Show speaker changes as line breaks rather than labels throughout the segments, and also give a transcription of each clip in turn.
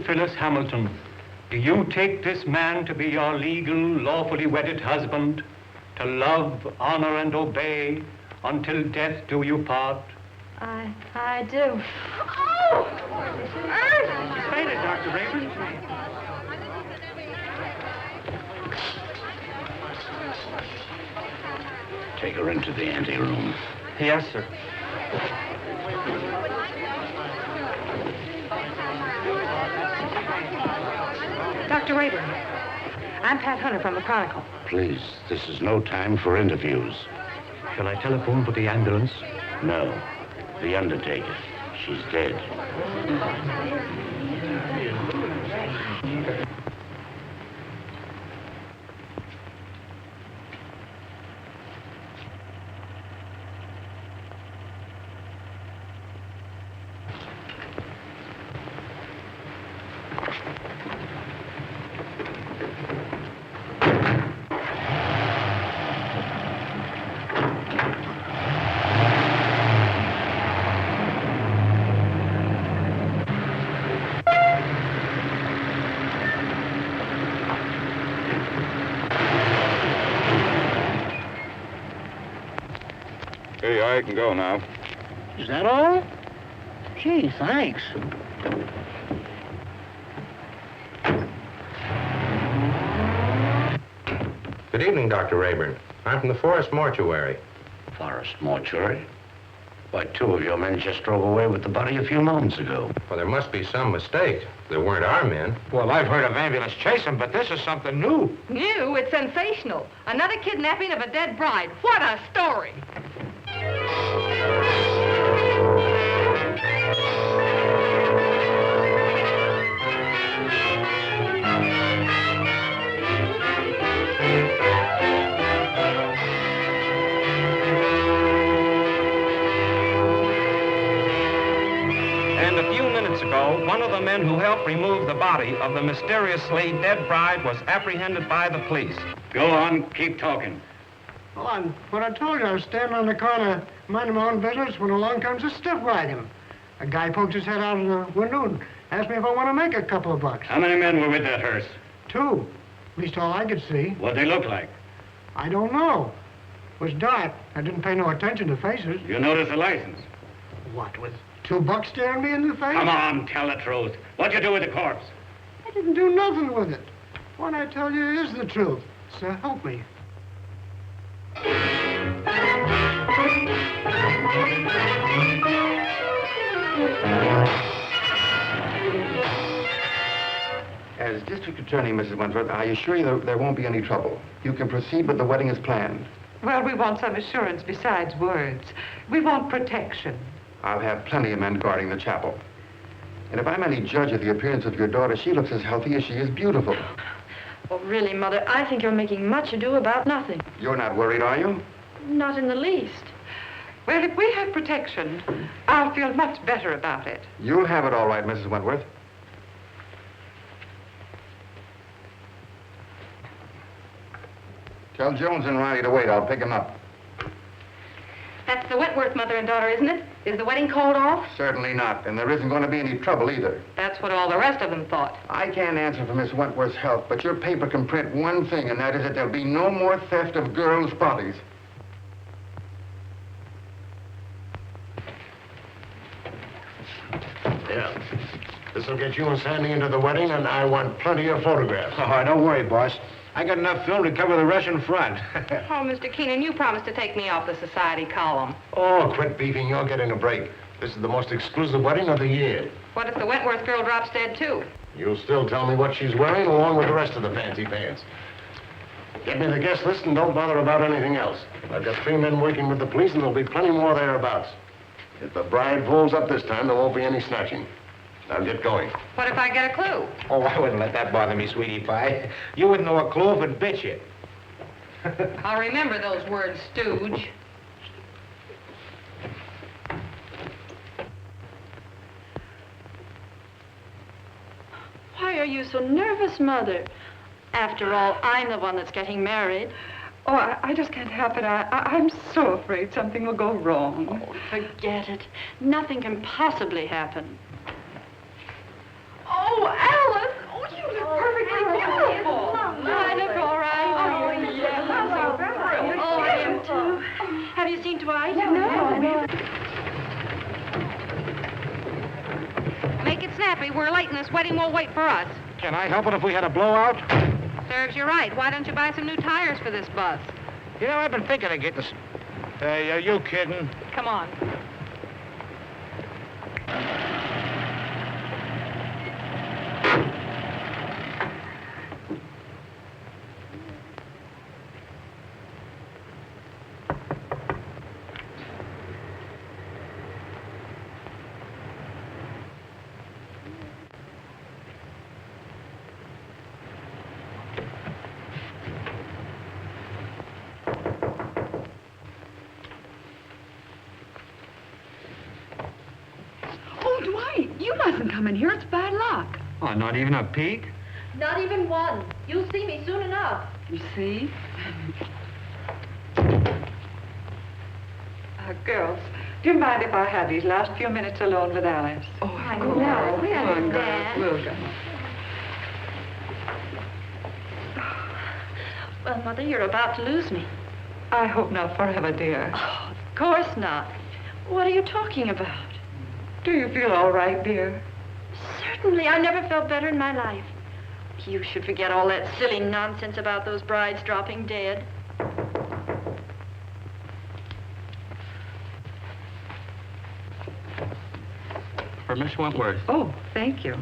Phyllis Hamilton, do you take this man to be your legal, lawfully wedded husband, to love, honor, and obey until death do you part?
I do. Oh!
Explain it, Dr. Raymond.
Take her into the anteroom.
Yes, sir.
Dr. Rayburn, I'm Pat Hunter from the Chronicle.
Please, this is no time for interviews.
Shall I telephone for the ambulance?
No. The undertaker. She's dead.
I can go now.
Is that all? Gee, thanks.
Good evening, Dr. Rayburn. I'm from the Forest Mortuary.
Forest Mortuary? Why, two of your men just drove away with the body a few moments ago.
Well, there must be some mistake. They weren't our men.
Well, I've heard of ambulance chasing, but this is something new.
New? It's sensational. Another kidnapping of a dead bride. What a story!
And a few minutes ago, one of the men who helped remove the body of the mysteriously dead bride was apprehended by the police.
Go on, keep talking.
Well, what I told you, I was standing on the corner, minding my own business, when along comes a stiff wagon. A guy poked his head out of the window and asked me if I want to make a couple of bucks.
How many men were with that hearse?
2. At least all I could see.
What'd they look like?
I don't know. It was dark. I didn't pay no attention to faces.
You notice the license?
What, with 2 bucks staring me in the face?
Come on, tell the truth. What'd you do with the corpse?
I didn't do nothing with it. What I tell you is the truth. So help me.
As District Attorney, Mrs. Wentworth, I assure you there won't be any trouble. You can proceed with the wedding as planned.
Well, we want some assurance besides words. We want protection.
I'll have plenty of men guarding the chapel. And if I'm any judge of the appearance of your daughter, she looks as healthy as she is beautiful.
Well, really, Mother, I think you're making much ado about nothing.
You're not worried, are you?
Not in the least.
Well, if we have protection, I'll feel much better about it.
You'll have it all right, Mrs. Wentworth. Tell Jones and Riley to wait. I'll pick him up.
That's the Wentworth mother and daughter, isn't it? Is the wedding called off?
Certainly not, and there isn't going to be any trouble either.
That's what all the rest of them thought.
I can't answer for Miss Wentworth's health, but your paper can print one thing, and that is that there'll be no more theft of girls' bodies.
Yeah.
This will get you and Sandy into the wedding, and I want plenty of photographs.
Oh, don't worry, boss. I got enough film to cover the Russian front.
Oh, Mr. Keenan, you promised to take me off the society column.
Oh, quit beefing. You're getting a break. This is the most exclusive wedding of the year.
What if the Wentworth girl drops dead, too?
You'll still tell me what she's wearing, along with the rest of the fancy pants. Get me the guest list and don't bother about anything else. I've got 3 men working with the police, and there'll be plenty more thereabouts. If the bride pulls up this time, there won't be any snatching. Now get going.
What if I get a clue?
Oh, I wouldn't let that bother me, sweetie pie. You wouldn't know a clue if it bit you.
I'll remember those words, stooge.
Why are you so nervous, Mother? After all, I'm the one that's getting married.
Oh, I just can't help it. I'm so afraid something will go wrong.
Oh, forget it. Nothing can possibly happen. Oh, Alice! Oh, you look perfectly beautiful. I look all right. Oh, yes. Oh, I am too. Have you seen Dwight?
No. Make it snappy. We're late and this wedding won't wait for us.
Can I help it if we had a blowout?
Serves you right. Why don't you buy some new tires for this bus?
You know, I've been thinking of getting... Hey, are you kidding?
Come on.
You mustn't come in here. It's bad luck.
Oh, not even a peek?
Not even one. You'll see me soon enough.
You see? Girls, do you mind if I have these last few minutes alone with Alice?
Oh, I know. We understand.
We'll go.
Well, Mother, you're about to lose me.
I hope not forever, dear.
Oh, of course not. What are you talking about?
Do you feel all right, dear?
Certainly. I never felt better in my life. You should forget all that silly nonsense about those brides dropping dead.
For Miss Wentworth.
Oh, thank you.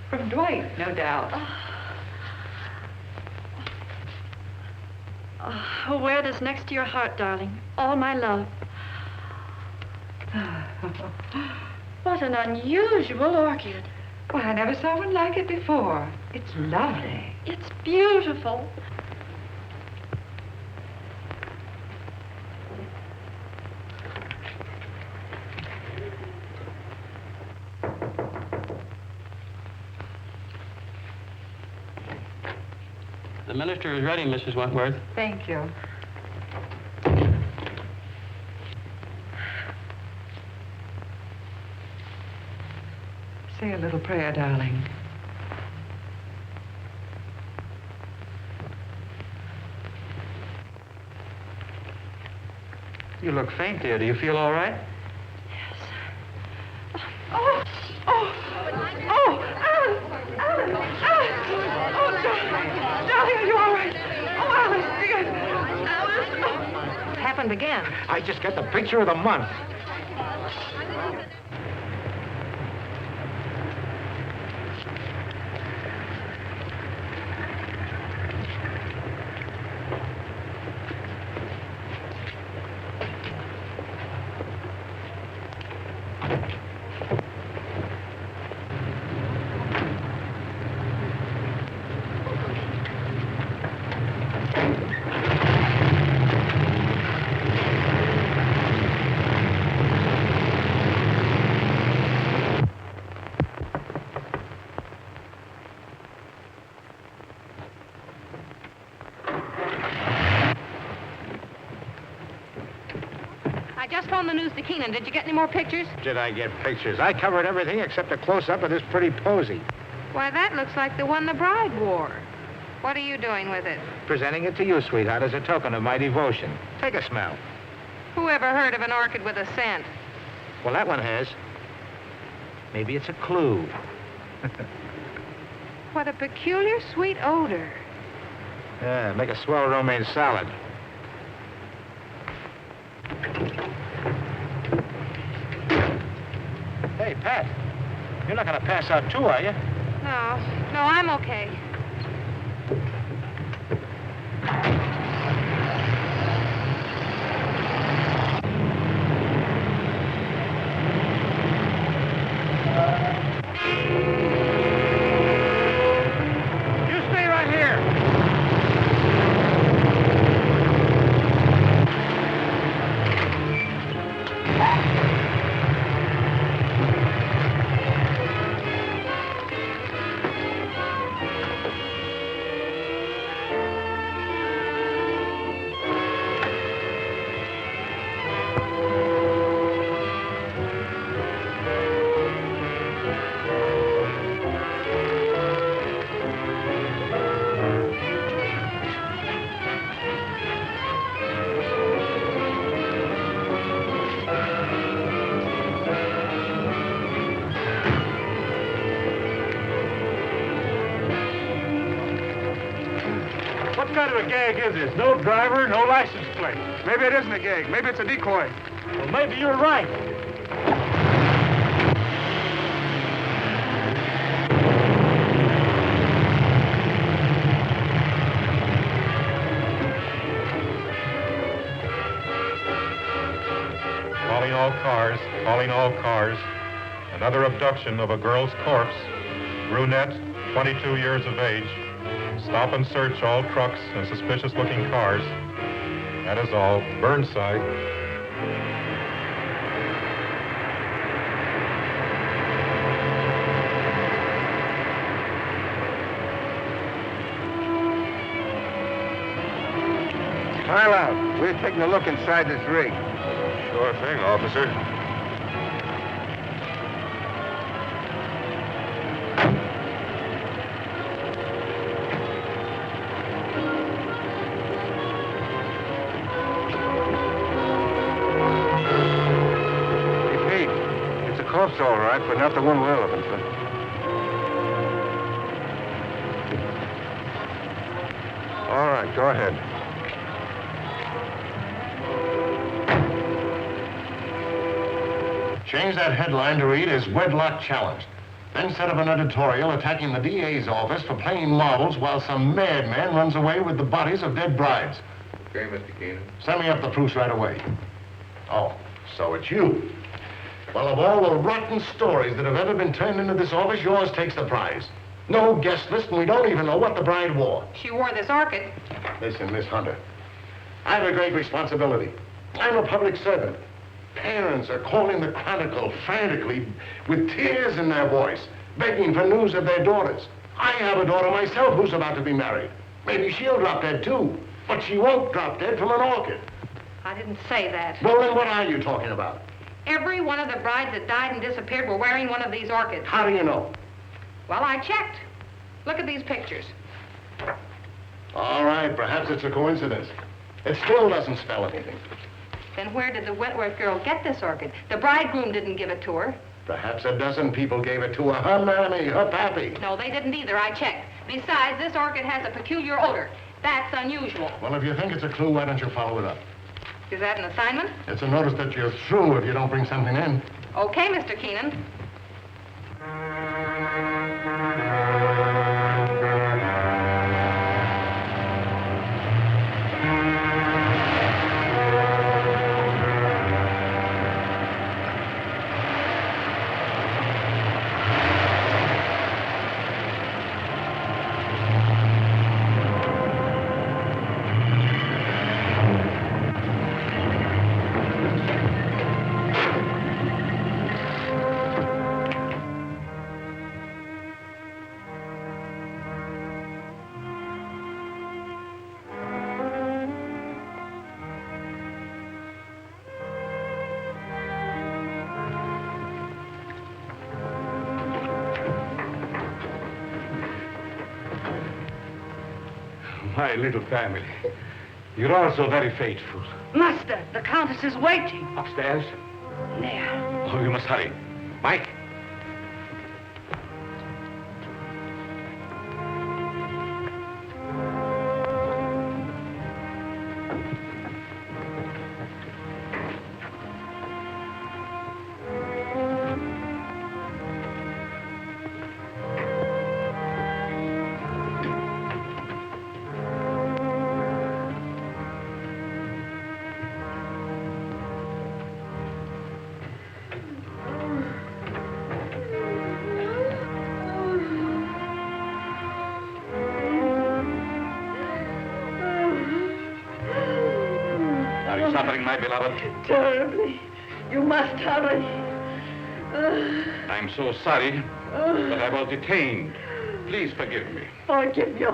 From Dwight, no doubt.
Oh, wear this next to your heart, darling. All my love. What an unusual orchid.
Well, I never saw one like it before. It's lovely.
It's beautiful.
The minister is ready, Mrs. Wentworth.
Thank you. Say a little prayer, darling.
You look faint, dear. Do you feel all right?
Oh, Alice! Oh, darling, are you all right? Oh, Alice, dear. Alice.
It happened again.
I just got the picture of the month.
Phone the news to Keenan. Did you get any more pictures?
Did I get pictures? I covered everything except a close-up of this pretty posy.
Why, that looks like the one the bride wore. What are you doing with it?
Presenting it to you, sweetheart, as a token of my devotion. Take a smell.
Who ever heard of an orchid with a scent?
Well, that one has. Maybe it's a clue.
What a peculiar sweet odor.
Yeah, make a swell romaine salad. Hey, Pat, you're not going to pass out too, are you?
No, I'm okay.
You stay right here.
What kind of a gag is this? No driver, no license plate. Maybe it isn't a gag. Maybe it's a decoy. Well, maybe you're right.
Calling all cars, calling all cars. Another abduction of a girl's corpse. Brunette, 22 years of age. Stop and search all trucks and suspicious-looking cars. That is all. Burnside.
Pile out. We're taking a look inside this rig.
Sure thing, officer.
Corpse, all right, but not the one we're looking for. All right, go ahead.
Change that headline to read as Wedlock Challenged. Then set up an editorial attacking the DA's office for playing marbles while some madman runs away with the bodies of dead brides.
Okay, Mr. Keenan.
Send me up the proofs right away. Oh, so it's you. Well, of all the rotten stories that have ever been turned into this office, yours takes the prize. No guest list, and we don't even know what the bride wore.
She wore this orchid.
Listen, Miss Hunter, I have a great responsibility. I'm a public servant. Parents are calling the Chronicle frantically with tears in their voice, begging for news of their daughters. I have a daughter myself who's about to be married. Maybe she'll drop dead, too. But she won't drop dead from an orchid.
I didn't say that.
Well, then what are you talking about?
Every one of the brides that died and disappeared were wearing one of these orchids.
How do you know?
Well, I checked. Look at these pictures.
All right, perhaps it's a coincidence. It still doesn't spell anything.
Then where did the Wentworth girl get this orchid? The bridegroom didn't give it to her.
Perhaps a dozen people gave it to her. Her mammy, her pappy.
No, they didn't either. I checked. Besides, this orchid has a peculiar odor. That's unusual.
Well, if you think it's a clue, why don't you follow it up?
Is that an assignment?
It's a notice that you're through if you don't bring something in.
Okay, Mr. Keenan.
My little family.
You're also very faithful.
Master, the Countess is waiting.
Upstairs?
There.
Oh, you must hurry. Mike?
Are you suffering, my beloved?
Terribly. You must hurry.
I'm so sorry, but I was detained. Please forgive me.
Forgive you.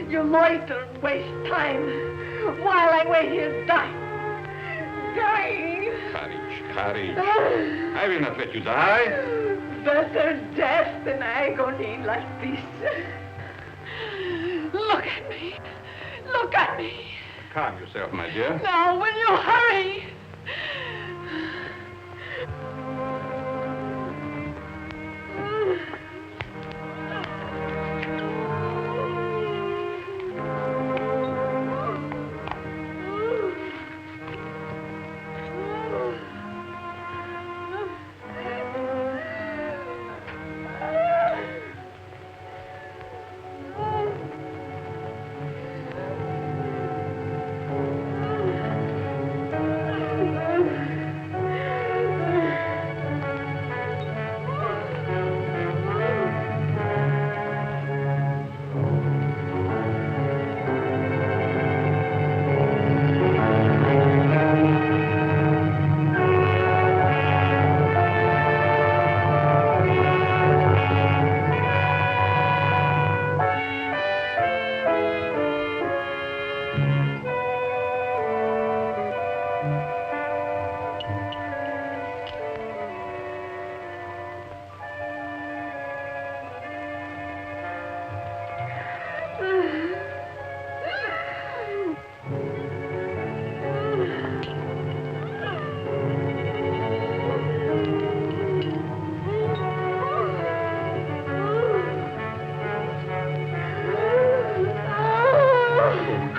You loiter and waste time while I wait here dying. Dying.
Courage. I will not let you die.
Better death than agony like this. Look at me. Look at me.
Calm yourself, my dear.
Now, will you hurry?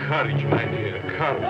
Courage, my dear, courage.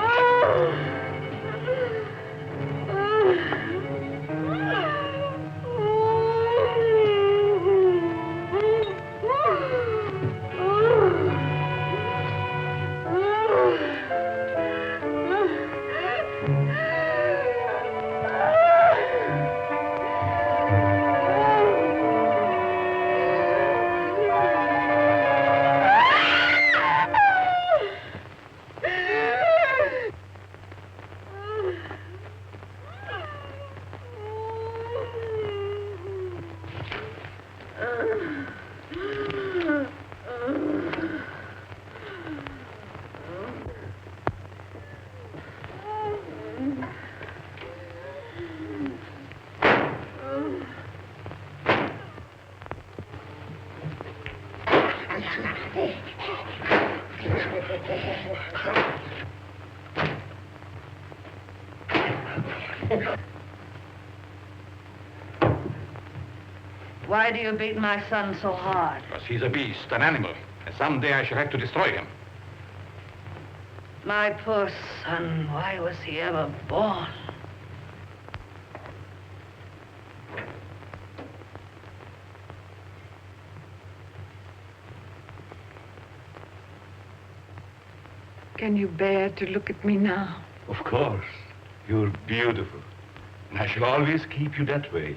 Why do you beat my son so hard?
Because he's a beast, an animal, and someday I shall have to destroy him.
My poor son, why was he ever born?
Can you bear to look at me now?
Of course. You're beautiful. And I shall always keep you that way.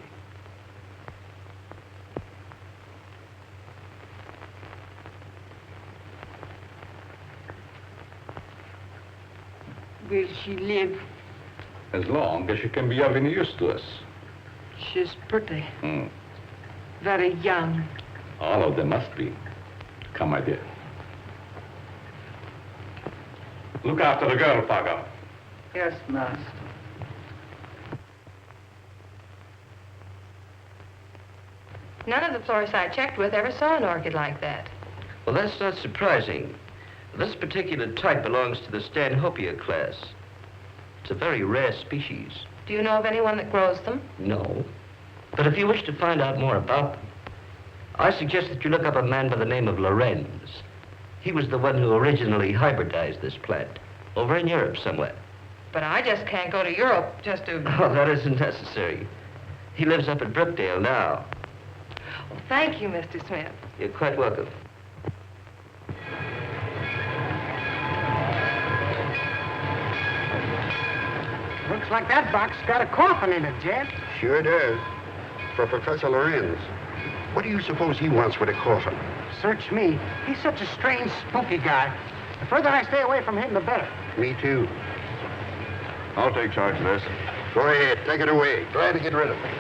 Will she live?
As long as she can be of any use to us.
She's pretty. Very young.
All of them must be. Come, my dear. Look after the girl, Paga.
Yes, master.
None of the florists I checked with ever saw an orchid like that.
Well, that's not surprising. This particular type belongs to the Stanhopea class. It's a very rare species.
Do you know of anyone that grows them?
No. But if you wish to find out more about them, I suggest that you look up a man by the name of Lorenz. He was the one who originally hybridized this plant, over in Europe somewhere.
But I just can't go to Europe just to...
Oh, that isn't necessary. He lives up at Brookdale now.
Well, thank you, Mr. Smith.
You're quite welcome.
Looks like that box got a coffin in it, Jed.
Sure does. For Professor Lorenz. What do you suppose he wants with a coffin?
Search me. He's such a strange, spooky guy. The further I stay away from him, the better.
Me too.
I'll take charge of this.
Go ahead, take it away. Glad to get rid of it.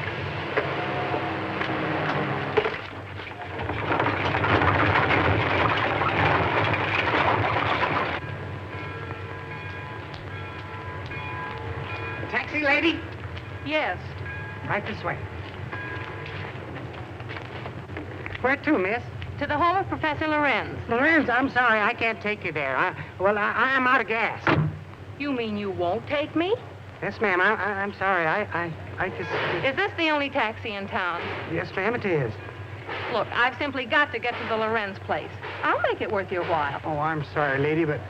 Taxi, lady?
Yes.
Right this way. Where to, miss?
To the home of Professor Lorenz.
Lorenz, I'm sorry, I can't take you there. I'm out of gas.
You mean you won't take me?
Yes, ma'am, I'm sorry. I just...
Is this the only taxi in town?
Yes, ma'am, it is.
Look, I've simply got to get to the Lorenz place. I'll make it worth your while.
Oh, I'm sorry, lady, but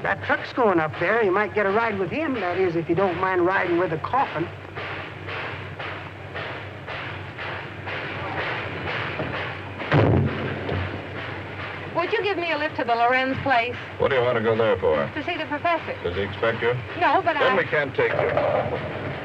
that truck's going up there. You might get a ride with him, that is, if you don't mind riding with a coffin.
Would you give me a lift to the Lorenz place?
What do you want to go there for?
To see the professor.
Does he expect you?
No, but
Then we can't take you.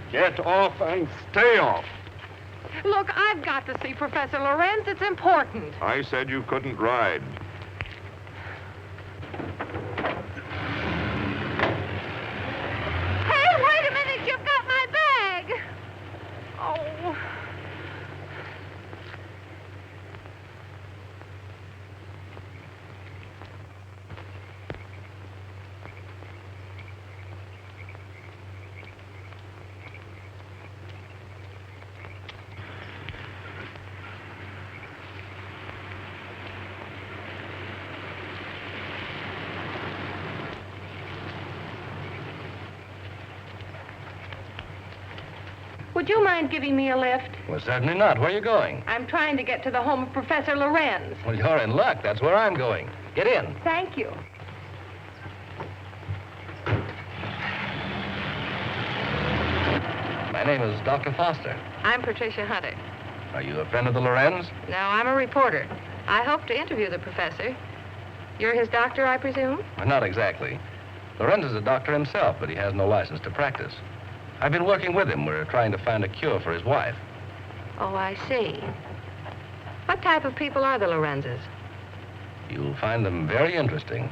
Get off and stay off.
Look, I've got to see Professor Lorenz. It's important.
I said you couldn't ride.
Hey, wait a minute. You've got my bag. Oh. Would you mind giving me a lift?
Well, certainly not. Where are you going?
I'm trying to get to the home of Professor Lorenz.
Well, you're in luck. That's where I'm going. Get in.
Thank you.
My name is Dr. Foster.
I'm Patricia Hunter.
Are you a friend of the Lorenz?
No, I'm a reporter. I hope to interview the professor. You're his doctor, I presume?
Well, not exactly. Lorenz is a doctor himself, but he has no license to practice. I've been working with him. We're trying to find a cure for his wife.
Oh, I see. What type of people are the Lorenzes?
You'll find them very interesting.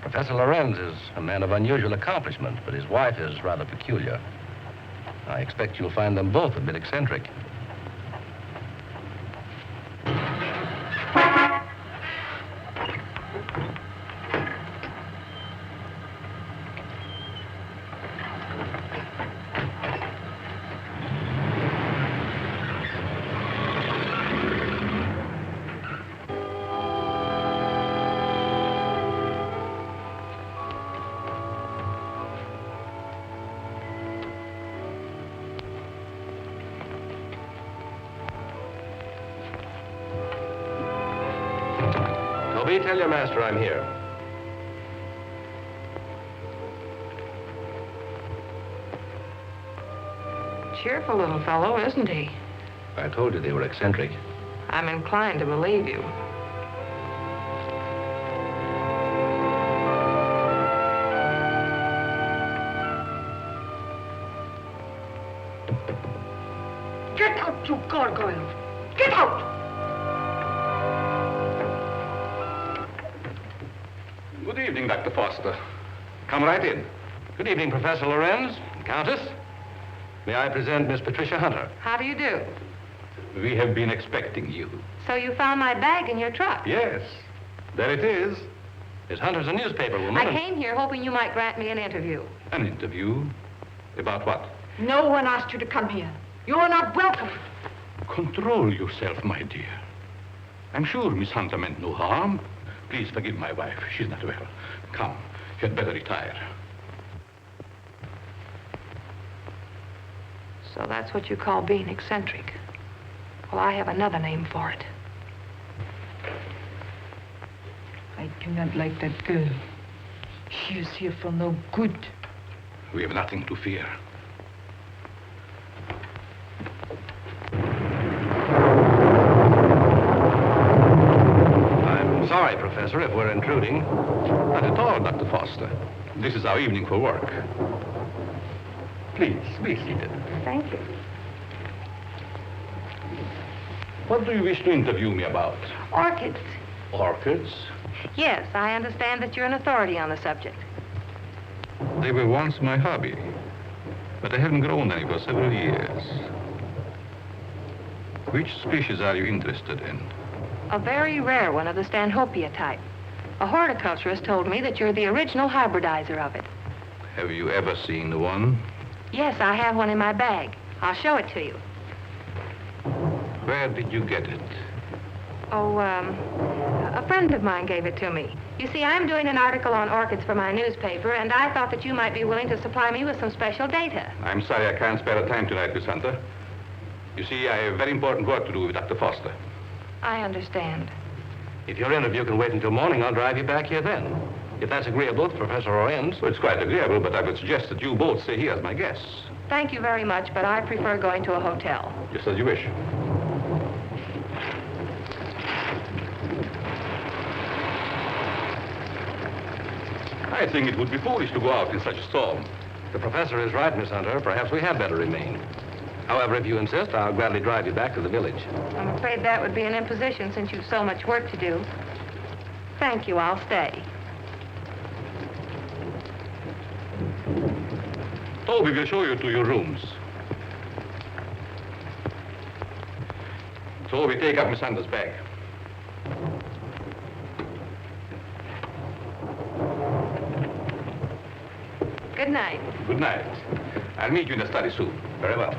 Professor Lorenz is a man of unusual accomplishment, but his wife is rather peculiar. I expect you'll find them both a bit eccentric. Tell your master I'm here.
Cheerful little fellow, isn't he?
I told you they were eccentric.
I'm inclined to believe you.
Get out, you gargoyle! Get out!
Dr. Foster. Come right in. Good evening, Professor Lorenz, Countess. May I present Miss Patricia Hunter?
How do you do?
We have been expecting you.
So you found my bag in your truck?
Yes, there it is. Miss Hunter's a newspaper woman.
I came here hoping you might grant me an interview.
An interview? About what?
No one asked you to come here. You are not welcome.
Control yourself, my dear. I'm sure Miss Hunter meant no harm. Please forgive my wife. She's not well. Come, you had better retire.
So that's what you call being eccentric. Well, I have another name for it.
I do not like that girl. She is here for no good.
We have nothing to fear. I'm sorry, Professor, if we're intruding. Not at all, Dr. Foster. This is our evening for work. Please, be seated.
Thank you.
What do you wish to interview me about?
Orchids.
Orchids?
Yes, I understand that you're an authority on the subject.
They were once my hobby, but I haven't grown any for several years. Which species are you interested in?
A very rare one of the Stanhopea type. A horticulturist told me that you're the original hybridizer of it.
Have you ever seen one?
Yes, I have one in my bag. I'll show it to you.
Where did you get it?
Oh, a friend of mine gave it to me. You see, I'm doing an article on orchids for my newspaper, and I thought that you might be willing to supply me with some special data.
I'm sorry I can't spare the time tonight, Miss Hunter. You see, I have very important work to do with Dr. Foster.
I understand.
If your interview can wait until morning, I'll drive you back here then. If that's agreeable to Professor Lorenz. Well, it's quite agreeable, but I would suggest that you both stay here as my guests.
Thank you very much, but I prefer going to a hotel.
Just as you wish. I think it would be foolish to go out in such a storm. The professor is right, Miss Hunter. Perhaps we had better remain. However, if you insist, I'll gladly drive you back to the village.
I'm afraid that would be an imposition since you've so much work to do. Thank you, I'll stay.
Toby will show you to your rooms. Toby, take up Miss Hunter's bag.
Good night.
Good night. I'll meet you in the study soon. Very well.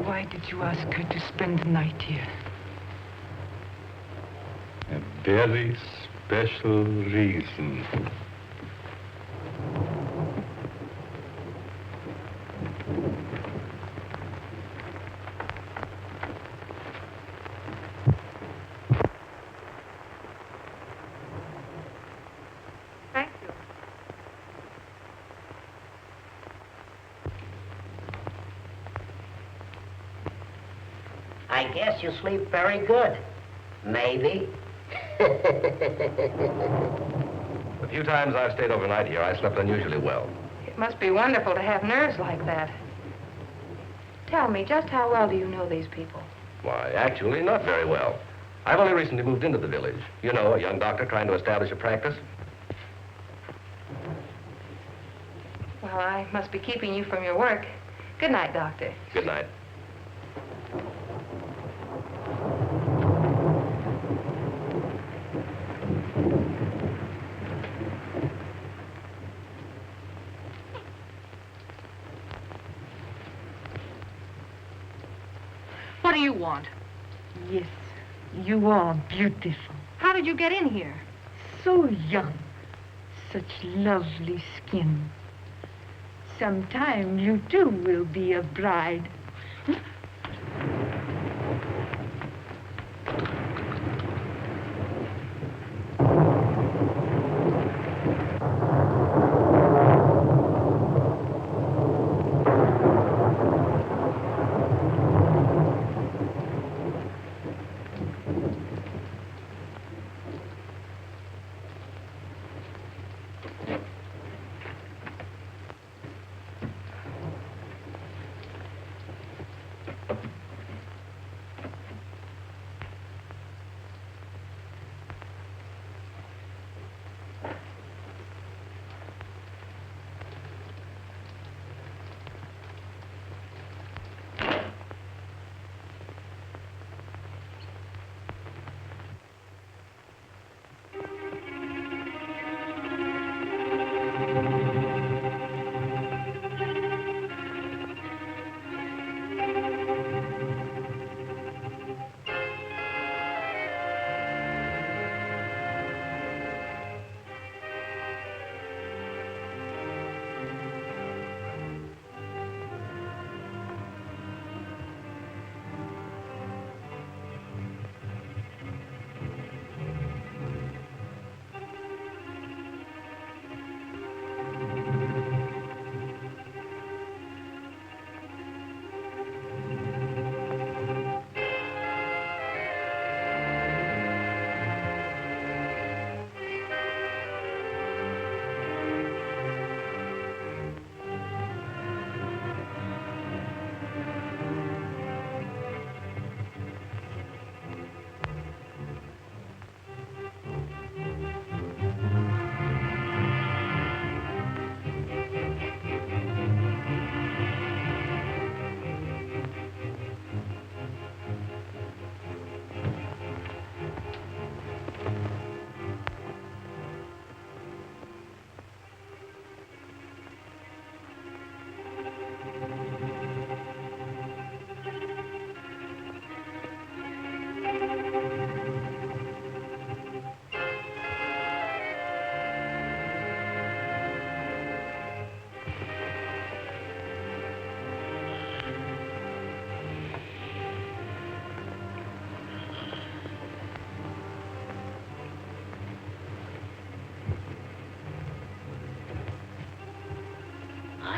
Why did you ask her to spend the night here?
A very special reason.
Thank you.
I guess you sleep very good. Maybe.
The few times I've stayed overnight here, I slept unusually well.
It must be wonderful to have nerves like that. Tell me, just how well do you know these people?
Why, actually, not very well. I've only recently moved into the village. You know, a young doctor trying to establish a practice.
Well, I must be keeping you from your work. Good night, Doctor.
Good night.
What do you want? Yes, you are beautiful.
How did you get in here?
So young. Such lovely skin. Sometime you too will be a bride.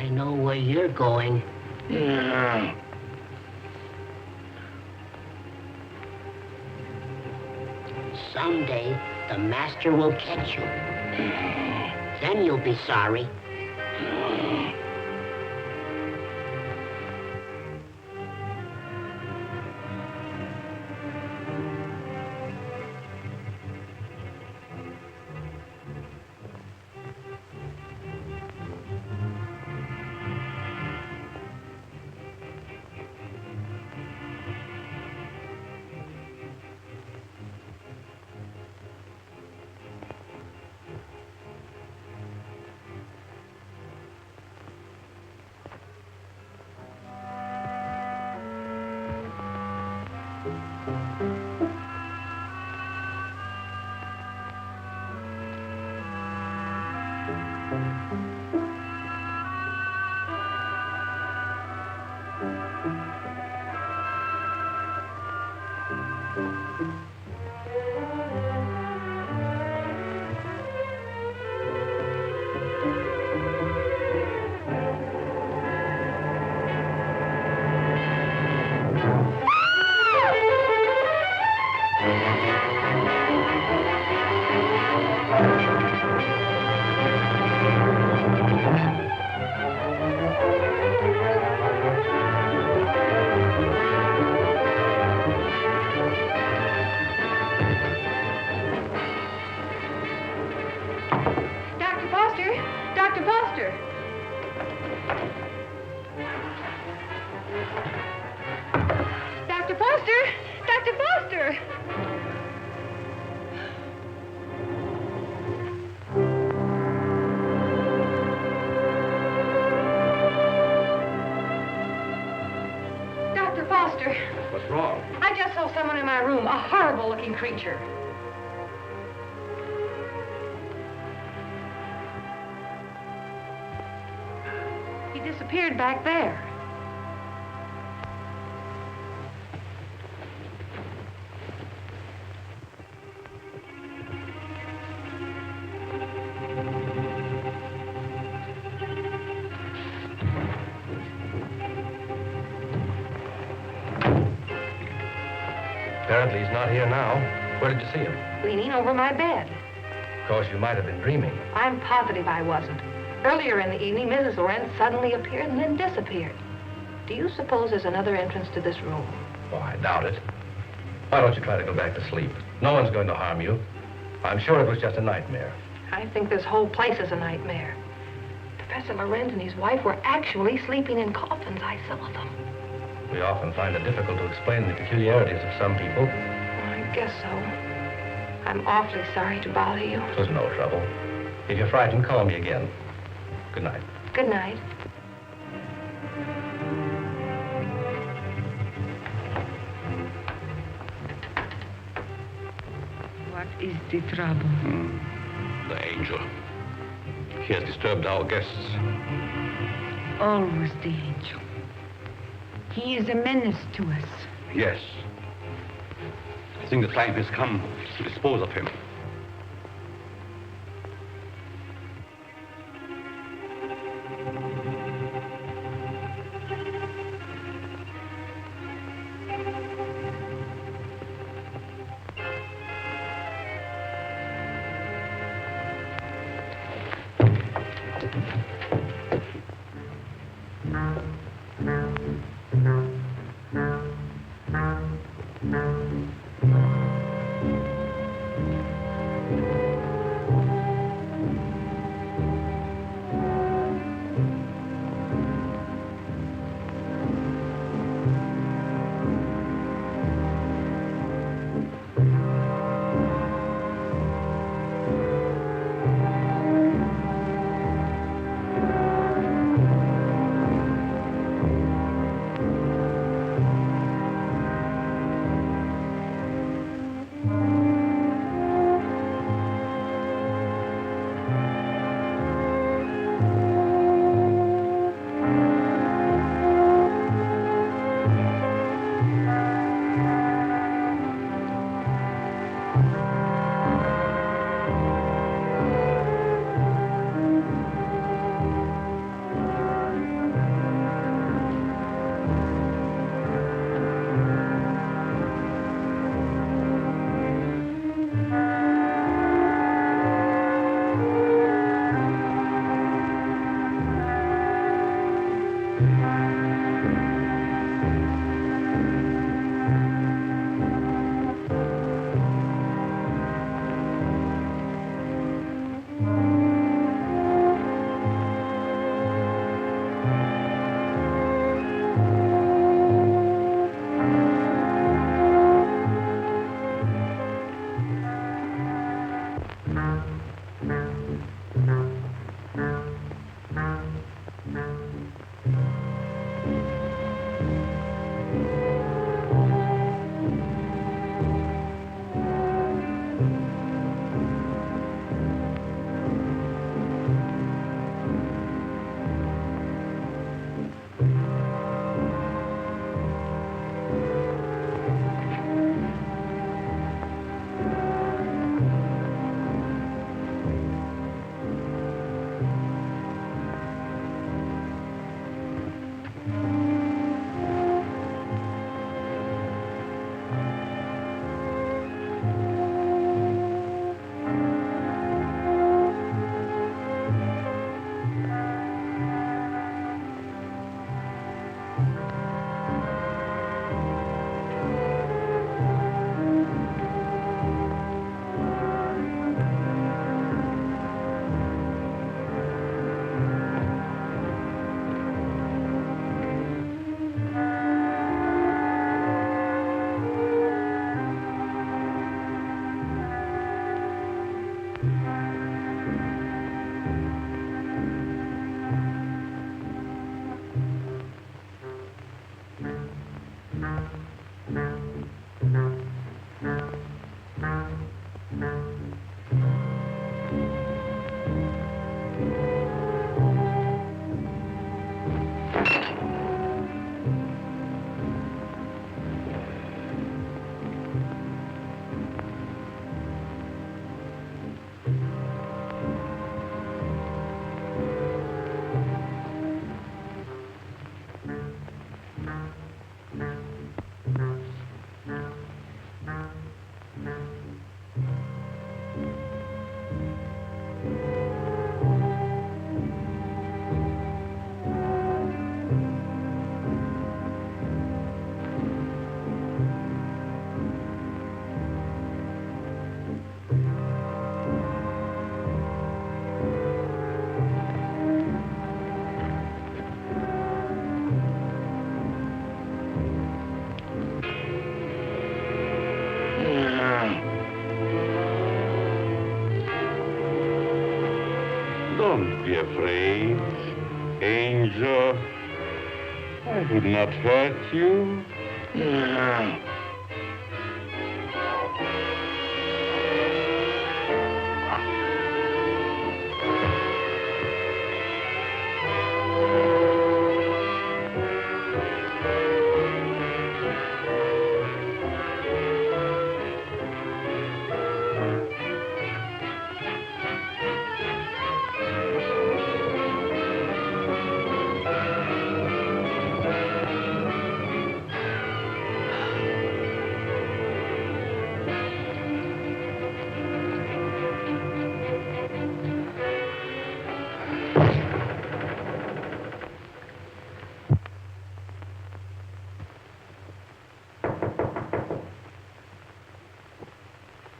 I know where you're going.
Yeah.
Someday, the master will catch you. Then you'll be sorry.
What's wrong?
I just saw someone in my room, a horrible-looking creature. He disappeared back there.
Apparently he's not here now. Where did you see him?
Leaning over my bed.
Of course, you might have been dreaming.
I'm positive I wasn't. Earlier in the evening, Mrs. Lorenz suddenly appeared and then disappeared. Do you suppose there's another entrance to this room?
Oh, I doubt it. Why don't you try to go back to sleep? No one's going to harm you. I'm sure it was just a nightmare.
I think this whole place is a nightmare. Professor Lorenz and his wife were actually sleeping in coffins. I saw them.
We often find it difficult to explain the peculiarities of some people.
I guess so. I'm awfully sorry to bother you.
It was no trouble. If you're frightened, call me again. Good night.
Good night.
What is the trouble?
The angel. He has disturbed our guests.
Always the angel. He is a menace to us.
Yes. I think the time has come to dispose of him.
Don't be afraid, Angel. I would not hurt you.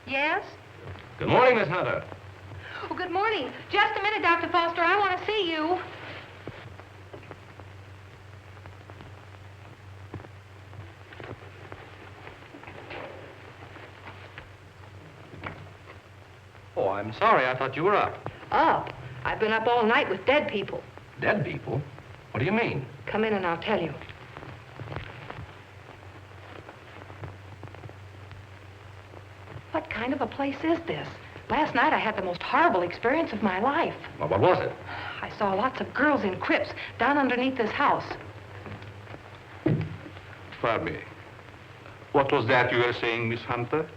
Yes?
Good morning, Miss Hunter.
Oh, good morning. Just a minute, Dr. Foster. I want to see you.
Oh, I'm sorry. I thought you were up.
Up? I've been up all night with dead people.
Dead people? What do you mean?
Come in and I'll tell you. What kind of a place is this? Last night I had the most horrible experience of my life.
Well, what was it?
I saw lots of girls in crypts down underneath this house.
Pardon me. What was that you were saying, Miss Hunter?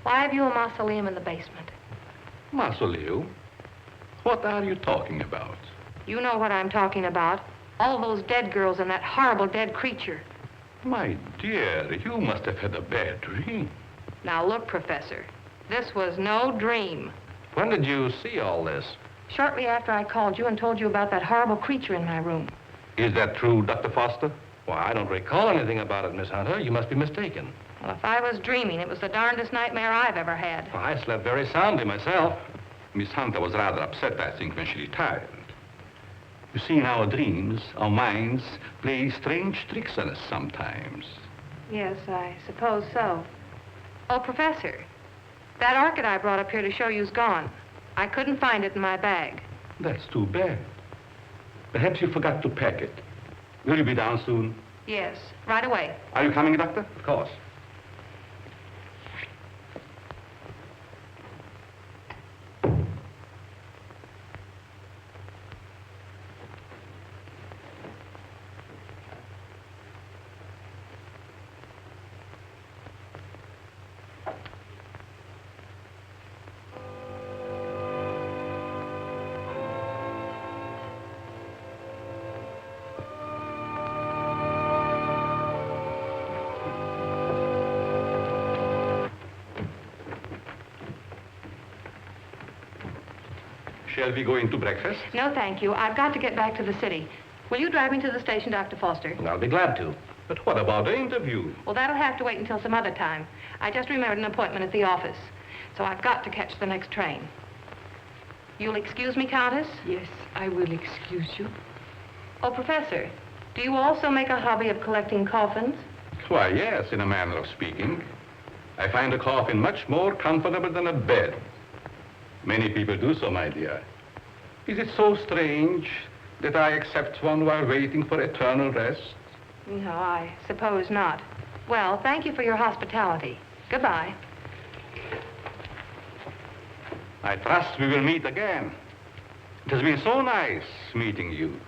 Why have you a mausoleum in the basement?
Mausoleum? What are you talking about?
You know what I'm talking about. All those dead girls and that horrible dead creature.
My dear, you must have had a bad dream.
Now look, Professor, this was no dream.
When did you see all this?
Shortly after I called you and told you about that horrible creature in my room.
Is that true, Dr. Foster?
Well, I don't recall anything about it, Miss Hunter. You must be mistaken.
Well, if I was dreaming, it was the darndest nightmare I've ever had.
Well, I slept very soundly myself.
Miss Hunter was rather upset, I think, when she retired. You see, in our dreams, our minds play strange tricks on us sometimes.
Yes, I suppose so. Oh, Professor, that orchid I brought up here to show you's gone. I couldn't find it in my bag.
That's too bad. Perhaps you forgot to pack it. Will you be down soon?
Yes, right away.
Are you coming, Doctor?
Of course.
Shall we go into breakfast?
No, thank you. I've got to get back to the city. Will you drive me to the station, Dr. Foster?
I'll be glad to.
But what about the interview?
Well, that'll have to wait until some other time. I just remembered an appointment at the office, so I've got to catch the next train. You'll excuse me, Countess?
Yes, I will excuse you.
Oh, Professor, do you also make a hobby of collecting coffins?
Why, yes, in a manner of speaking. I find a coffin much more comfortable than a bed. Many people do so, my dear. Is it so strange that I accept one while waiting for eternal rest?
No, I suppose not. Well, thank you for your hospitality. Goodbye.
I trust we will meet again. It has been so nice meeting you.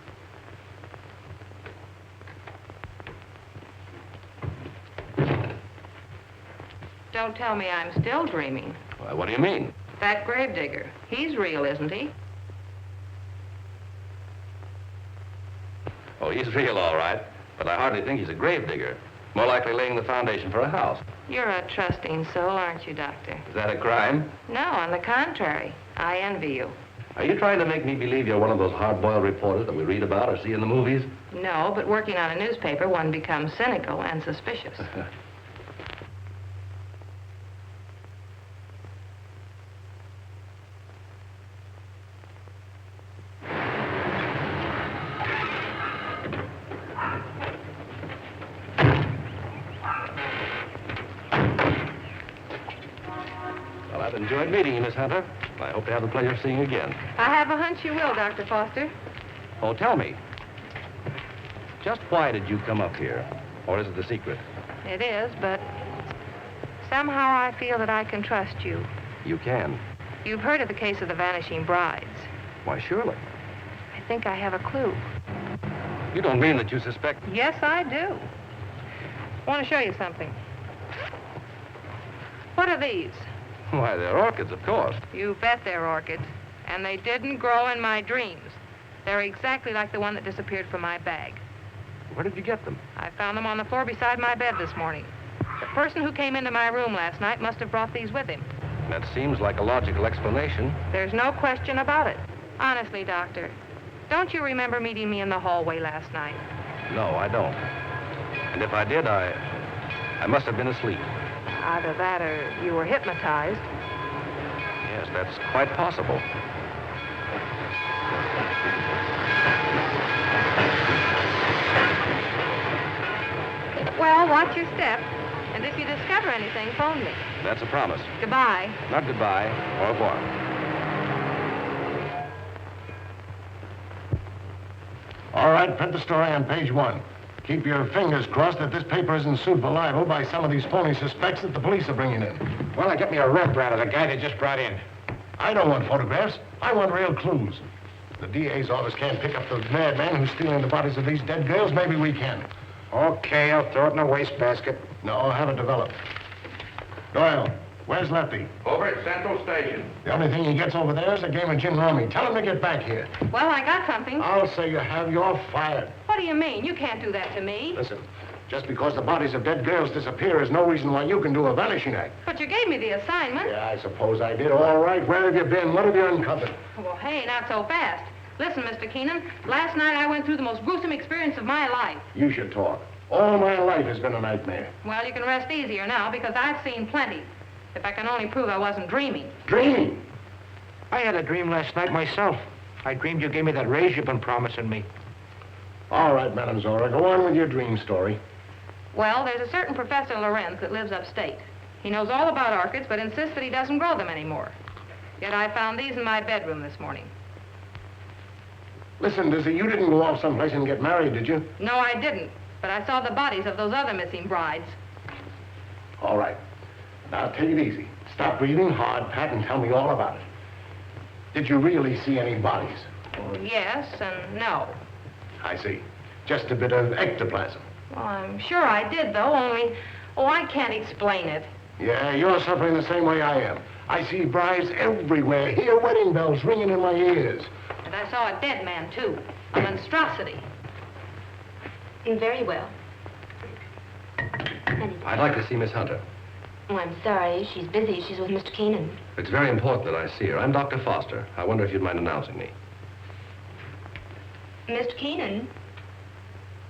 Don't tell me I'm still dreaming.
Why, what do you mean?
That gravedigger, he's real, isn't he?
Oh, he's real, all right. But I hardly think he's a gravedigger. More likely laying the foundation for a house.
You're a trusting soul, aren't you, Doctor?
Is that a crime?
No, on the contrary. I envy you.
Are you trying to make me believe you're one of those hard-boiled reporters that we read about or see in the movies?
No, but working on a newspaper, one becomes cynical and suspicious.
Well, I've enjoyed meeting you, Miss Hunter. I hope to have the pleasure of seeing you again.
I have a hunch you will, Dr. Foster.
Oh, tell me, just why did you come up here? Or is it a secret?
It is, but somehow I feel that I can trust you.
You can.
You've heard of the case of the vanishing brides.
Why, surely.
I think I have a clue.
You don't mean that you suspect...
Yes, I do. I want to show you something. What are these?
Why, they're orchids, of course.
You bet they're orchids. And they didn't grow in my dreams. They're exactly like the one that disappeared from my bag.
Where did you get them?
I found them on the floor beside my bed this morning. The person who came into my room last night must have brought these with him.
That seems like a logical explanation.
There's no question about it. Honestly, Doctor, don't you remember meeting me in the hallway last night?
No, I don't. And if I did, I must have been asleep.
Either that or you were hypnotized.
Yes, that's quite possible.
Well, watch your step. And if you discover anything, phone me.
That's a promise.
Goodbye.
Not goodbye. Au revoir.
All right, print the story on page 1. Keep your fingers crossed that this paper isn't sued for libel by some of these phony suspects that the police are bringing in.
Well, get me a Rembrandt of the guy they just brought in.
I don't want photographs. I want real clues. The DA's office can't pick up the madman who's stealing the bodies of these dead girls. Maybe we can.
Okay, I'll throw it in a wastebasket.
No, I'll have it developed. Doyle, where's Lefty?
Over at Central Station.
The only thing he gets over there is a game of gin rummy. Tell him to get back here.
Well, I got something.
I'll say you have. You're fired.
What do you mean? You can't do that to me.
Listen, just because the bodies of dead girls disappear is no reason why you can do a vanishing act.
But you gave me the assignment.
Yeah, I suppose I did. All right, where have you been? What have you uncovered?
Well, hey, not so fast. Listen, Mr. Keenan, last night I went through the most gruesome experience of my life.
You should talk. All my life has been a nightmare.
Well, you can rest easier now because I've seen plenty. If I can only prove I wasn't dreaming.
Dreaming?
I had a dream last night myself. I dreamed you gave me that raise you've been promising me.
All right, Madam Zora, go on with your dream story.
Well, there's a certain Professor Lorenz that lives upstate. He knows all about orchids, but insists that he doesn't grow them anymore. Yet I found these in my bedroom this morning.
Listen, Dizzy, you didn't go off someplace and get married, did you?
No, I didn't. But I saw the bodies of those other missing brides.
All right. Now, take it easy. Stop breathing hard, Pat, and tell me all about it. Did you really see any bodies?
Well, yes and no.
I see. Just a bit of ectoplasm.
Well, I'm sure I did, though, only... Oh, I can't explain it.
Yeah, you're suffering the same way I am. I see brides everywhere. Hear wedding bells ringing in my ears.
And I saw a dead man, too. A monstrosity.
Very well.
I'd like to see Miss Hunter.
Oh, I'm sorry. She's busy. She's with Mr. Keenan.
It's very important that I see her. I'm Dr. Foster. I wonder if you'd mind announcing me.
Mr. Keenan,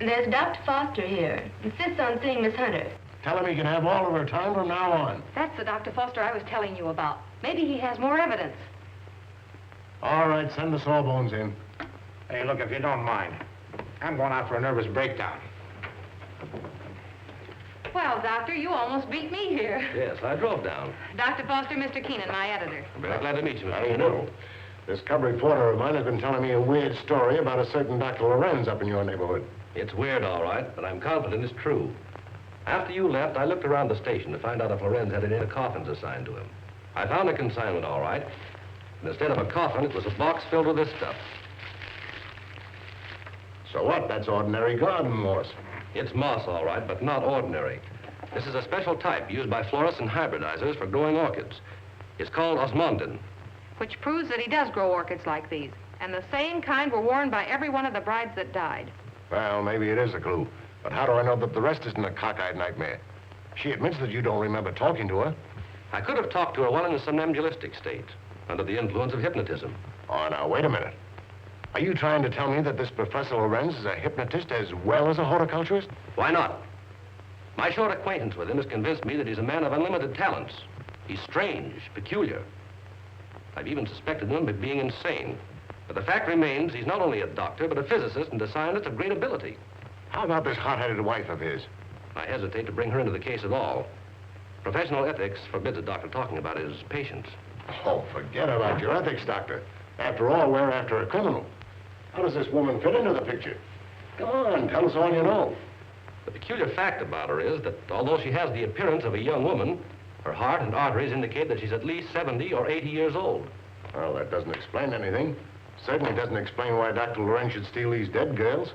there's Dr. Foster here. Insists on seeing Miss Hunter.
Tell him he can have all of her time from now on.
That's the Dr. Foster I was telling you about. Maybe he has more evidence.
All right, send the sawbones in.
Hey, look, if you don't mind, I'm going out for a nervous breakdown.
Well, Doctor, you almost beat me here.
Yes, I drove down.
Dr. Foster, Mr. Keenan, my editor.
I'm very glad to meet you,
How
Mr.
do you
Keenan.
know? This cub reporter of mine has been telling me a weird story about a certain Dr. Lorenz up in your neighborhood.
It's weird, all right, but I'm confident it's true. After you left, I looked around the station to find out if Lorenz had any of the coffins assigned to him. I found a consignment, all right. And instead of a coffin, it was a box filled with this stuff.
So what? That's ordinary garden moss.
It's moss, all right, but not ordinary. This is a special type used by florists and hybridizers for growing orchids. It's called osmundin.
Which proves that he does grow orchids like these. And the same kind were worn by every one of the brides that died.
Well, maybe it is a clue. But how do I know that the rest isn't a cockeyed nightmare? She admits that you don't remember talking to her.
I could have talked to her while in a somnambulistic state, under the influence of hypnotism.
Oh, now, wait a minute. Are you trying to tell me that this Professor Lorenz is a hypnotist as well as a horticulturist?
Why not? My short acquaintance with him has convinced me that he's a man of unlimited talents. He's strange, peculiar. I've even suspected him of being insane. But the fact remains he's not only a doctor, but a physicist and a scientist of great ability.
How about this hot-headed wife of his?
I hesitate to bring her into the case at all. Professional ethics forbids a doctor talking about his patients.
Oh, forget about your ethics, Doctor. After all, we're after a criminal. How does this woman fit into the picture? Come on, tell us all you know.
The peculiar fact about her is that although she has the appearance of a young woman, her heart and arteries indicate that she's at least 70 or 80 years old.
Well, that doesn't explain anything. Certainly doesn't explain why Dr. Lorenz should steal these dead girls.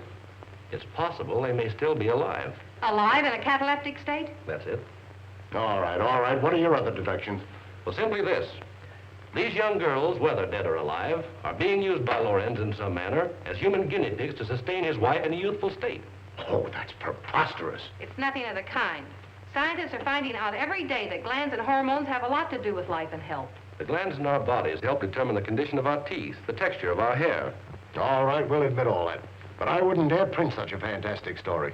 It's possible they may still be alive.
Alive in a cataleptic state?
That's it.
All right. What are your other deductions?
Well, simply this. These young girls, whether dead or alive, are being used by Lorenz in some manner as human guinea pigs to sustain his wife in a youthful state.
Oh, that's preposterous.
It's nothing of the kind. Scientists are finding out every day that glands and hormones have a lot to do with life and health.
The glands in our bodies help determine the condition of our teeth, the texture of our hair.
All right, we'll admit all that. But I wouldn't dare print such a fantastic story.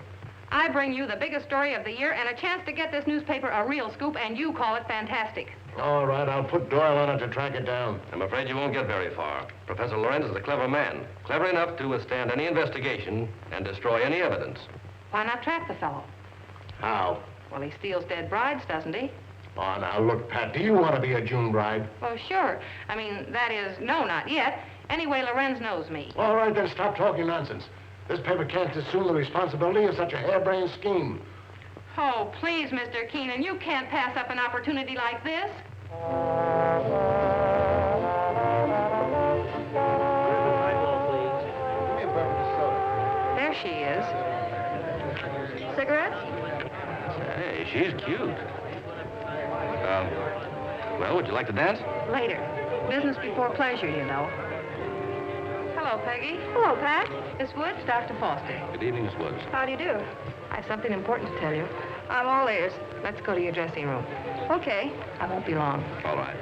I bring you the biggest story of the year and a chance to get this newspaper a real scoop, and you call it fantastic.
All right, I'll put Doyle on it to track it down.
I'm afraid you won't get very far. Professor Lorenz is a clever man, clever enough to withstand any investigation and destroy any evidence.
Why not trap the fellow?
How?
Well, he steals dead brides, doesn't he?
Oh, now, look, Pat, do you want to be a June bride?
Well, sure. I mean, that is, no, not yet. Anyway, Lorenz knows me.
All right, then stop talking nonsense. This paper can't assume the responsibility of such a harebrained scheme.
Oh, please, Mr. Keenan, you can't pass up an opportunity like this. There she is. Cigarettes?
Hey, she's cute. Well, would you like to dance?
Later. Business before pleasure, you know. Hello, Peggy.
Hello, Pat.
Miss Woods, Dr. Foster.
Good evening, Miss Woods.
How do you do?
I have something important to tell you.
I'm all ears.
Let's go to your dressing room.
Okay.
I won't be long.
All right.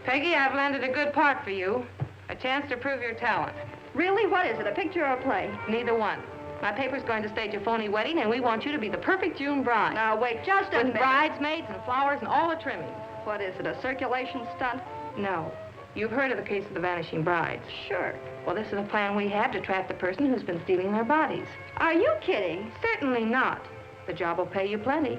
Peggy, I've landed a good part for you. A chance to prove your talent.
Really? What is it, a picture or a play?
Neither one. My paper's going to stage a phony wedding, and we want you to be the perfect June bride.
Now, wait just a
With
minute.
bridesmaids and flowers and all the trimmings.
What is it, a circulation stunt?
No. You've heard of the case of the vanishing brides.
Sure.
Well, this is a plan we have to trap the person who's been stealing their bodies.
Are you kidding?
Certainly not. The job will pay you plenty.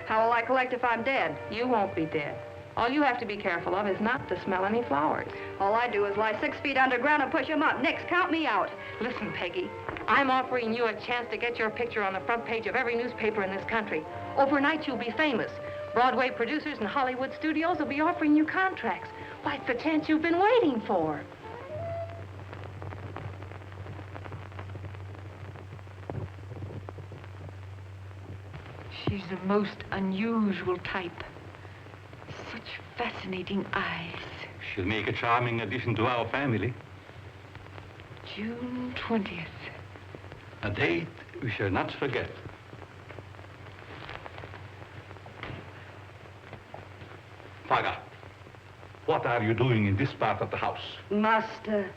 How will I collect if I'm dead?
You won't be dead. All you have to be careful of is not to smell any flowers.
All I do is lie 6 feet underground and push them up. Nix, count me out.
Listen, Peggy, I'm offering you a chance to get your picture on the front page of every newspaper in this country. Overnight, you'll be famous. Broadway producers and Hollywood studios will be offering you contracts. Why, it's the chance you've been waiting for.
She's a most unusual type. Such fascinating eyes.
She'll make a charming addition to our family.
June 20th.
A date we shall not forget. Faga, what are you doing in this part of the house?
Master,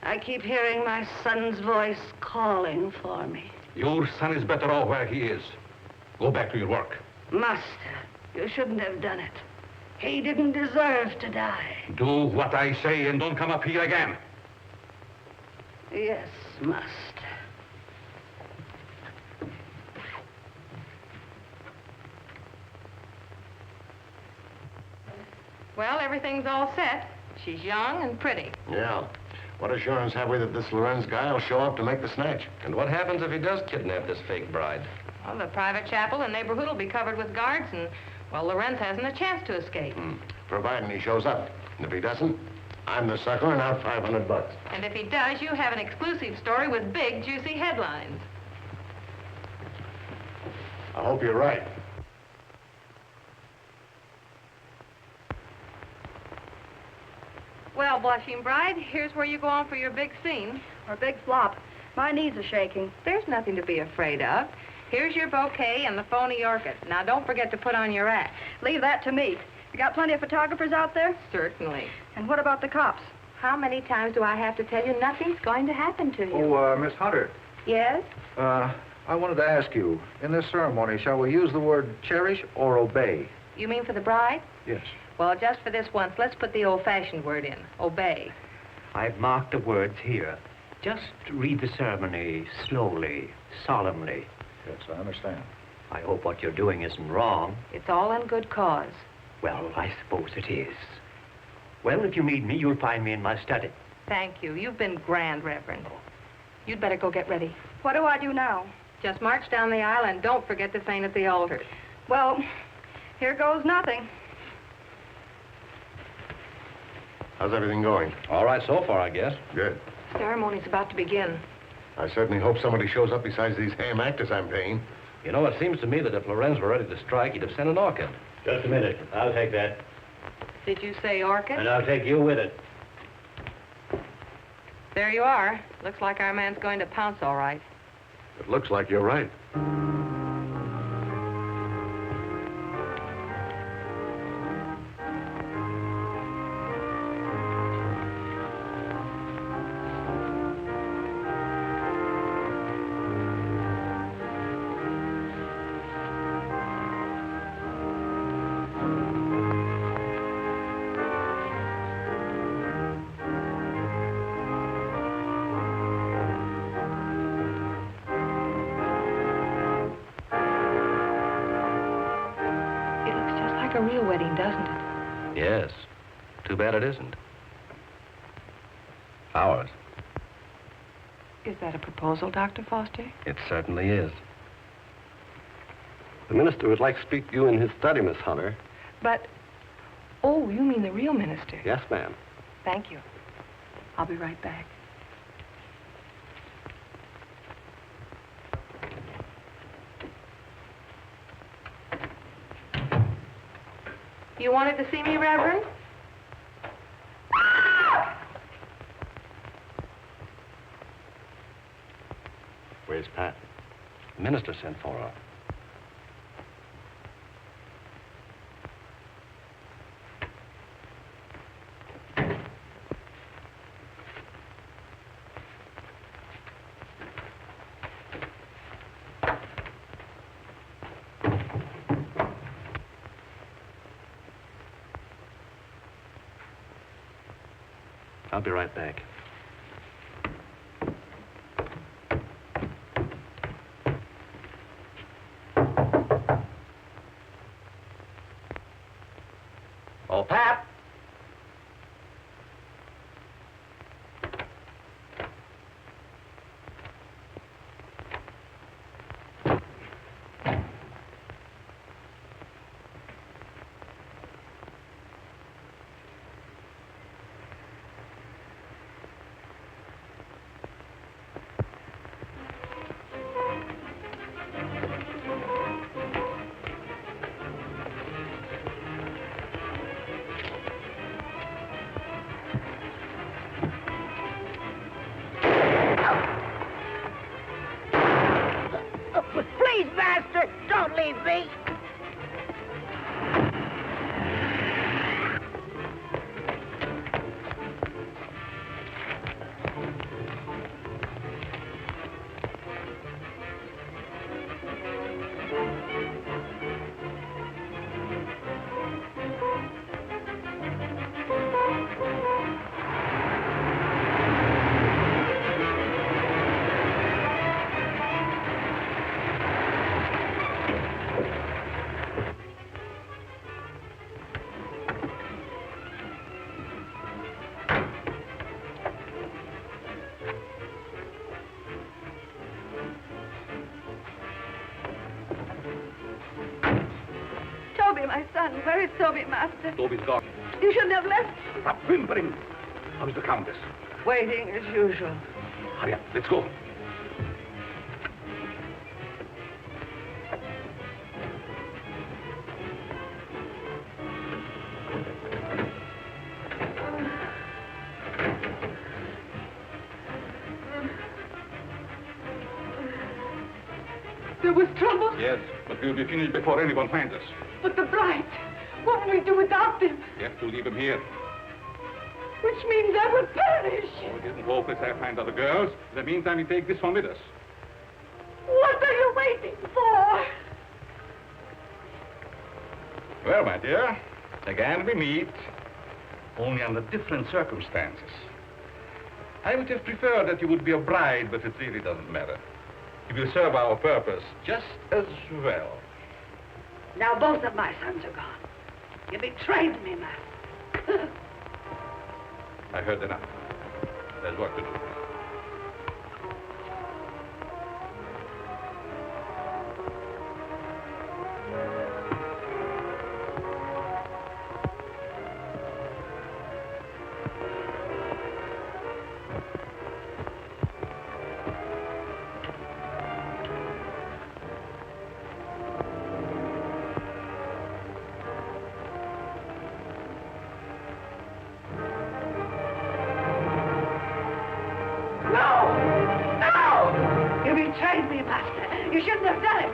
I keep hearing my son's voice calling for me.
Your son is better off where he is. Go back to your work.
Master, you shouldn't have done it. He didn't deserve to die.
Do what I say and don't come up here again.
Yes, master.
Well, everything's all set. She's young and pretty.
Yeah. What assurance have we that this Lorenz guy will show up to make the snatch?
And what happens if he does kidnap this fake bride?
Well, the private chapel and neighborhood will be covered with guards, and, well, Lorenz hasn't a chance to escape.
Providing he shows up. And if he doesn't, I'm the sucker and out $500.
And if he does, you have an exclusive story with big, juicy headlines.
I hope you're right.
Well, blushing bride, here's where you go on for your big scene.
Or big flop. My knees are shaking.
There's nothing to be afraid of. Here's your bouquet and the phony orchid. Now, don't forget to put on your act.
Leave that to me. You got plenty of photographers out there?
Certainly.
And what about the cops?
How many times do I have to tell you nothing's going to happen to you?
Oh, Miss Hunter.
Yes?
I wanted to ask you, in this ceremony, shall we use the word cherish or obey?
You mean for the bride?
Yes.
Well, just for this once, let's put the old-fashioned word in, obey.
I've marked the words here. Just read the ceremony slowly, solemnly.
Yes, I understand.
I hope what you're doing isn't wrong.
It's all in good cause.
Well, I suppose it is. Well, if you need me, you'll find me in my study.
Thank you. You've been grand, Reverend. You'd better go get ready.
What do I do now?
Just march down the aisle and don't forget to faint at the altar.
Well, here goes nothing.
How's everything going?
All right so far, I guess.
Good.
Ceremony's about to begin.
I certainly hope somebody shows up besides these ham actors I'm paying.
You know, it seems to me that if Lorenz were ready to strike, he'd have sent an orchid.
Just a minute. I'll take that.
Did you say orchid?
And I'll take you with it.
There you are. Looks like our man's going to pounce all right.
It looks like you're right.
Like a real wedding, doesn't it?
Yes. Too bad it isn't. Ours.
Is that a proposal, Dr. Foster?
It certainly is. The minister would like to speak to you in his study, Miss Hunter.
But, oh, you mean the real minister?
Yes, ma'am.
Thank you. I'll be right back. You wanted to see me, Reverend?
Where's Pat?
The minister sent for her. I'll be right back. Oh, Pat!
Please, master, don't leave me.
Toby, my son. Where is Toby, master?
Toby's gone.
You shouldn't have left.
Stop whimpering. How's the Countess?
Waiting as usual.
Hurry up, let's go.
There was trouble.
Yes, but we'll be finished before anyone finds us.
But the bride. What will we do without them?
We have to leave him here.
Which means I will perish.
Oh, it isn't hopeless. I'll find other girls. In the meantime, we take this one with us.
What are you waiting for?
Well, my dear, again we meet, only under different circumstances. I would have preferred that you would be a bride, but it really doesn't matter. He will serve our purpose just as well.
Now both of my sons are gone. You betrayed me, Master.
I heard enough. There's work to do.
You betrayed me, Master. You shouldn't have done it.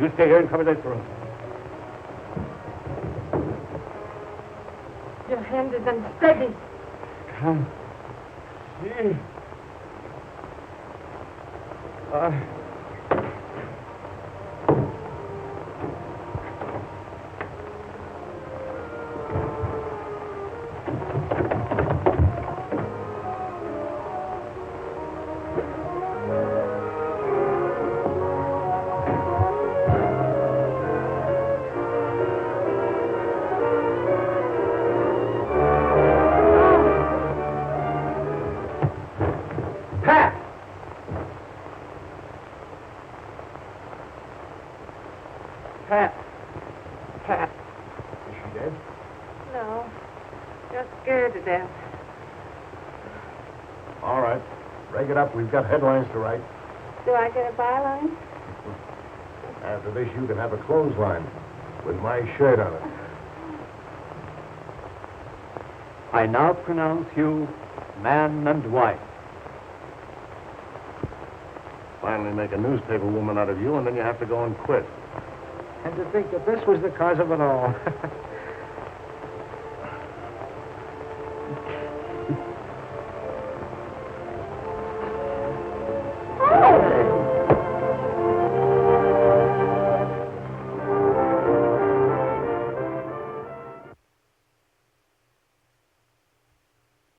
You stay here and cover this room.
Your hand is unsteady.
Come. See.
Pat.
Is she dead?
No. Just scared to death.
All right. Break it up. We've got headlines to write.
Do I get a byline?
After this, you can have a clothesline with my shirt on it.
I now pronounce you man and wife.
Finally make a newspaper woman out of you, and then you have to go and quit.
And to think that this was the cause of it all.